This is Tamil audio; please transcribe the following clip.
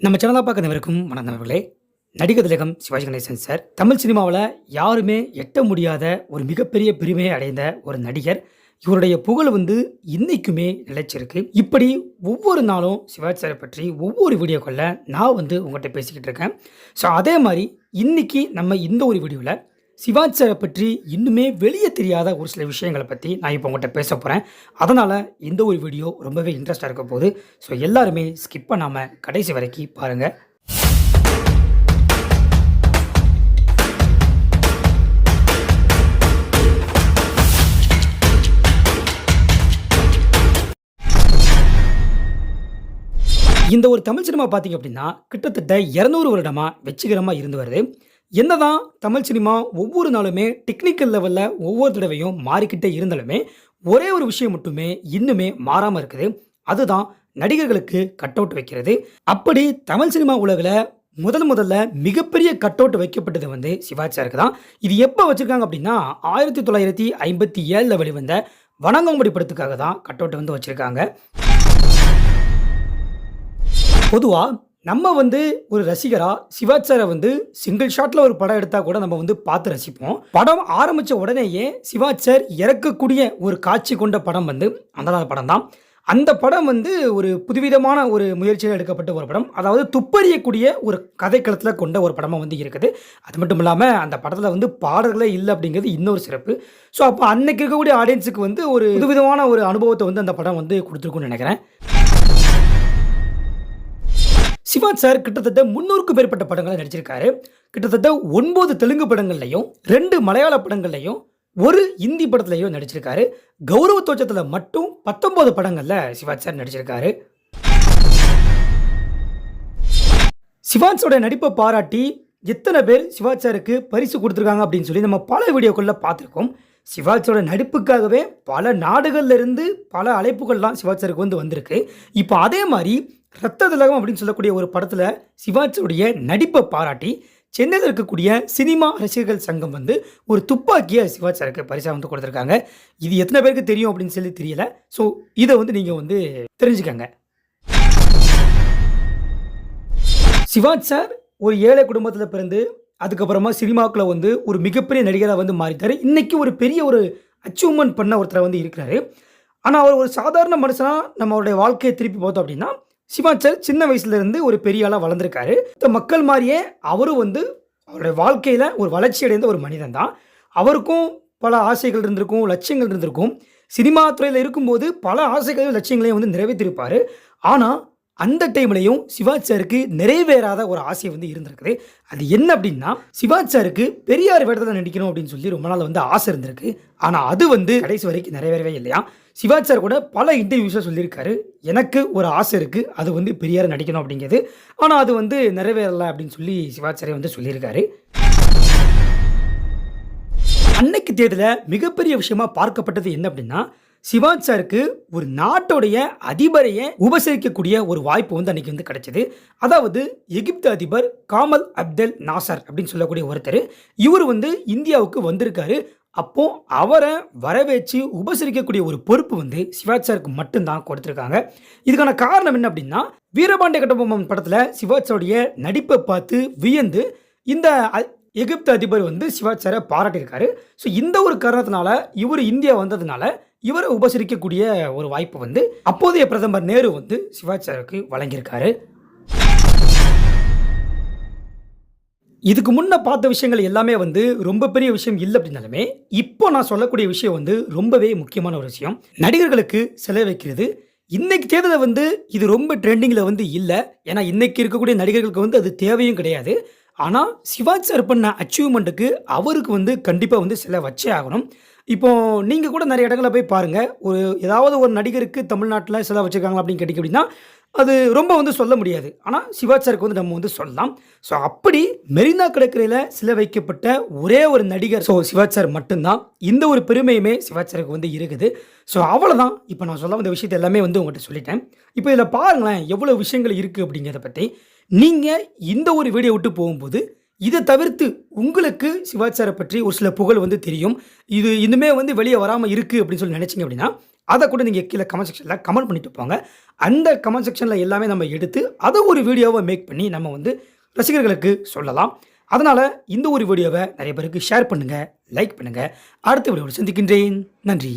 நம்ம சேனலை பார்க்குறவருக்கும் வணக்கங்களே. நடிகர் திலகம் சிவாஜி கணேசன் சார் தமிழ் சினிமாவில் யாருமே எட்ட முடியாத ஒரு மிகப்பெரிய பெருமையை அடைந்த ஒரு நடிகர். இவருடைய புகழ் இன்னைக்குமே நிலைச்சிருக்கு. இப்படி ஒவ்வொரு நாளும் சிவாஜி சாரை பற்றி ஒவ்வொரு வீடியோக்களில் நான் உங்கள்கிட்ட பேசிக்கிட்டு இருக்கேன். ஸோ அதே மாதிரி இன்னைக்கு நம்ம இந்த ஒரு வீடியோவில் சிவாஜி சாரை பற்றி இன்னுமே வெளியே தெரியாத ஒரு சில விஷயங்களை பற்றி நான் இப்போ உங்கள்கிட்ட பேச போகிறேன். அதனால் இந்த ஒரு வீடியோ ரொம்பவே இன்ட்ரெஸ்டாக இருக்க போகுது. ஸோ எல்லாருமே ஸ்கிப் பண்ணாமல் கடைசி வரைக்கும் பாருங்கள். இந்த ஒரு தமிழ் சினிமா பார்த்தீங்க அப்படின்னா கிட்டத்தட்ட 200 வருடமாக வெற்றிகரமாக இருந்து வருது. என்னதான் தமிழ் சினிமா ஒவ்வொரு நாளுமே டெக்னிக்கல் லெவலில் ஒவ்வொரு தடவையும் மாறிக்கிட்டே இருந்தாலுமே ஒரே ஒரு விஷயம் மட்டுமே இன்னுமே மாறாமல் இருக்குது. அதுதான் நடிகர்களுக்கு கட் அவுட் வைக்கிறது. அப்படி தமிழ் சினிமா உலகில் முதல்ல மிகப்பெரிய கட் அவுட் வைக்கப்பட்டது சிவாஜி சாருக்கு தான். இது எப்போ வச்சுருக்காங்க அப்படின்னா 1957 வெளிவந்த வணங்காமுடி படத்துக்காக தான் கட் அவுட் வச்சுருக்காங்க. பொதுவாக நம்ம ஒரு ரசிகரா சிவாஜி சாரை சிங்கிள் ஷாட்டில் ஒரு படம் எடுத்தால் கூட நம்ம பார்த்து ரசிப்போம். படம் ஆரம்பித்த உடனேயே சிவாஜி சார் இறக்கக்கூடிய ஒரு காட்சி கொண்ட படம் அந்த படம் தான். அந்த படம் ஒரு புதுவிதமான ஒரு முயற்சியில் எடுக்கப்பட்ட ஒரு படம். அதாவது துப்பறியக்கூடிய ஒரு கதைக்களத்தில் கொண்ட ஒரு படமாக இருக்குது. அது மட்டும் இல்லாமல் அந்த படத்தில் பாடல்களே இல்லை அப்படிங்கிறது இன்னொரு சிறப்பு. ஸோ அப்போ அன்னைக்கு இருக்கக்கூடிய ஆடியன்ஸுக்கு ஒரு புதுவிதமான ஒரு அனுபவத்தை அந்த படம் கொடுத்துருக்குன்னு நினைக்கிறேன். சிவாஜி சார் கிட்டத்தட்ட 300க்கும் மேற்பட்ட படங்களை நடிச்சிருக்காரு. கிட்டத்தட்ட 9 தெலுங்கு படங்கள்லையும் 2 மலையாள படங்கள்லையும் 1 இந்தி படத்துலையும் நடிச்சிருக்காரு. கௌரவ தோற்றத்தில் மட்டும் 19 படங்கள்ல சிவாஜி சார் நடிச்சிருக்காரு. சிவாஜியோட நடிப்பை பாராட்டி எத்தனை பேர் சிவாஜி சாருக்கு பரிசு கொடுத்துருக்காங்க அப்படின்னு சொல்லி நம்ம பல வீடியோக்களில் பார்த்துருக்கோம். சிவாஜியோட நடிப்புக்காகவே பல நாடுகள்ல இருந்து பல அழைப்புகள்லாம் சிவாஜி சாருக்கு வந்திருக்கு. இப்போ அதே மாதிரி ரத்த திலகம் அப்படின்னு சொல்லக்கூடிய ஒரு படத்தில் சிவாஜியுடைய நடிப்பை பாராட்டி சென்னையில் இருக்கக்கூடிய சினிமா ரசிகர்கள் சங்கம் ஒரு துப்பாக்கியை சிவாஜி சாருக்கு பரிசாக கொடுத்துருக்காங்க. இது எத்தனை பேருக்கு தெரியும் அப்படின்னு சொல்லி தெரியல. ஸோ இதை நீங்கள் தெரிஞ்சுக்கங்க. சிவாஜி சார் ஒரு ஏழை குடும்பத்தில் பிறந்து அதுக்கப்புறமா சினிமாவுக்குள்ள ஒரு மிகப்பெரிய நடிகராக மாறிட்டார். இன்றைக்கி ஒரு பெரிய ஒரு அச்சீவ்மெண்ட் பண்ண ஒருத்தர் இருக்கிறாரு. ஆனால் அவர் ஒரு சாதாரண மனுஷனாக நம்மளுடைய வாழ்க்கையை திருப்பி பார்த்தோம் அப்படின்னா சிவாஜி சார் சின்ன வயசுலேருந்து ஒரு பெரிய ஆளாக வளர்ந்துருக்காரு. மக்கள் மாதிரியே அவரும் அவருடைய வாழ்க்கையில் ஒரு வளர்ச்சி அடைந்த ஒரு மனிதன் தான். அவருக்கும் பல ஆசைகள் இருந்திருக்கும், லட்சியங்கள் இருந்திருக்கும். சினிமா துறையில் இருக்கும்போது பல ஆசைகளையும் லட்சியங்களையும் நிறைவேற்றிருப்பார். ஆனால் அந்த டைம்லையும் சிவாஜி சாருக்கு நிறைவேறாத ஒரு ஆசை இருந்திருக்குது. அது என்ன அப்படின்னா சிவாஜி சாருக்கு பெரியார் வேடத்தில் நடிக்கணும் அப்படின்னு சொல்லி ரொம்ப நாள் ஆசை இருந்திருக்கு. ஆனால் அது கடைசி வரைக்கும் நிறைவேறவே இல்லையா. சிவாஜி சார் கூட பல இன்டர்வியூஸில் சொல்லியிருக்காரு, எனக்கு ஒரு ஆசை இருக்குது, அது பெரியார் நடிக்கணும் அப்படிங்கிறது. ஆனால் அது நிறைவேறலை அப்படின்னு சொல்லி சிவாஜி சாரே சொல்லியிருக்காரு. அன்னைக்கு தேதியில் மிகப்பெரிய விஷயமா பார்க்கப்பட்டது என்ன அப்படின்னா சிவாஜி சாருக்கு ஒரு நாட்டுடைய அதிபரையே உபசரிக்கக்கூடிய ஒரு வாய்ப்பு அன்னைக்கு கிடைச்சது. அதாவது எகிப்து அதிபர் காமல் அப்தெல் நாசர் அப்படின்னு சொல்லக்கூடிய ஒருத்தர் இவர் இந்தியாவுக்கு வந்திருக்காரு. அப்போ அவரை வரவேற்று உபசரிக்கக்கூடிய ஒரு பொறுப்பு சிவாஜி சாருக்கு மட்டும்தான் கொடுத்துருக்காங்க. இதுக்கான காரணம் என்ன அப்படின்னா வீரபாண்டிய கட்டபொம்மன் படத்தில் சிவாஜியோடைய நடிப்பை பார்த்து வியந்து இந்த எகிப்து அதிபர் சிவாஜி சாரை பாராட்டியிருக்காரு. ஸோ இந்த ஒரு காரணத்தினால இவர் இந்தியா வந்ததுனால இவரை உபசரிக்கக்கூடிய ஒரு வாய்ப்பு அப்போதைய பிரதமர் நேரு சிவாஜி சாருக்கு வழங்கியிருக்காரு. இதுக்கு முன்ன பார்த்த விஷயங்கள் எல்லாமே ரொம்ப பெரிய விஷயம் இல்லை அப்படின்னாலுமே இப்போ நான் சொல்லக்கூடிய விஷயம் ரொம்பவே முக்கியமான ஒரு விஷயம். நடிகர்களுக்கு செலவு வைக்கிறது இன்னைக்கு தேதியில் இது ரொம்ப ட்ரெண்டிங்கில் இல்லை. ஏன்னா இன்னைக்கு இருக்கக்கூடிய நடிகர்களுக்கு அது தேவையும் கிடையாது. ஆனால் சிவாஜி சார் பண்ண அச்சீவ்மெண்ட்டுக்கு அவருக்கு கண்டிப்பாக செலவு வச்சே ஆகணும். இப்போது நீங்கள் கூட நிறைய இடங்களில் போய் பாருங்கள், ஏதாவது ஒரு நடிகருக்கு தமிழ்நாட்டில் செலவு வச்சுருக்காங்களா அப்படின்னு கேட்டிங்க அப்படின்னா அது ரொம்ப சொல்ல முடியாது. ஆனால் சிவாஜி சாருக்கு நம்ம சொல்லலாம். ஸோ அப்படி மெரினா கடற்கரையில் சிலை வைக்கப்பட்ட ஒரே ஒரு நடிகர் சிவாஜி சார் மட்டும்தான். இந்த ஒரு பெருமையுமே சிவாஜி சாருக்கு இருக்குது. ஸோ அவ்வளோதான். இப்போ நான் சொல்ல வந்த விஷயத்தை எல்லாமே உங்கள்கிட்ட சொல்லிட்டேன். இப்போ இதில் பாருங்களேன் எவ்வளோ விஷயங்கள் இருக்குது அப்படிங்கிறத பற்றி. நீங்கள் இந்த ஒரு வீடியோ விட்டு போகும்போது இதை தவிர்த்து உங்களுக்கு சிவாஜி சாரை பற்றி ஒரு சில புகழ் தெரியும், இது இன்னுமே வெளியே வராமல் இருக்குது அப்படின்னு சொல்லி நினச்சிங்க அப்படின்னா அதை கூட நீங்கள் கீழே கமெண்ட் செக்ஷனில் கமெண்ட் பண்ணிட்டு போங்க. அந்த கமெண்ட் செக்ஷனில் எல்லாமே நம்ம எடுத்து அதை ஒரு வீடியோவை மேக் பண்ணி நம்ம வந்து ரசிகர்களுக்கு சொல்லலாம். அதனால் இந்த ஒரு வீடியோவை நிறைய பேருக்கு ஷேர் பண்ணுங்கள், லைக் பண்ணுங்கள். அடுத்த வீடியோவில் சந்திக்கின்றேன். நன்றி.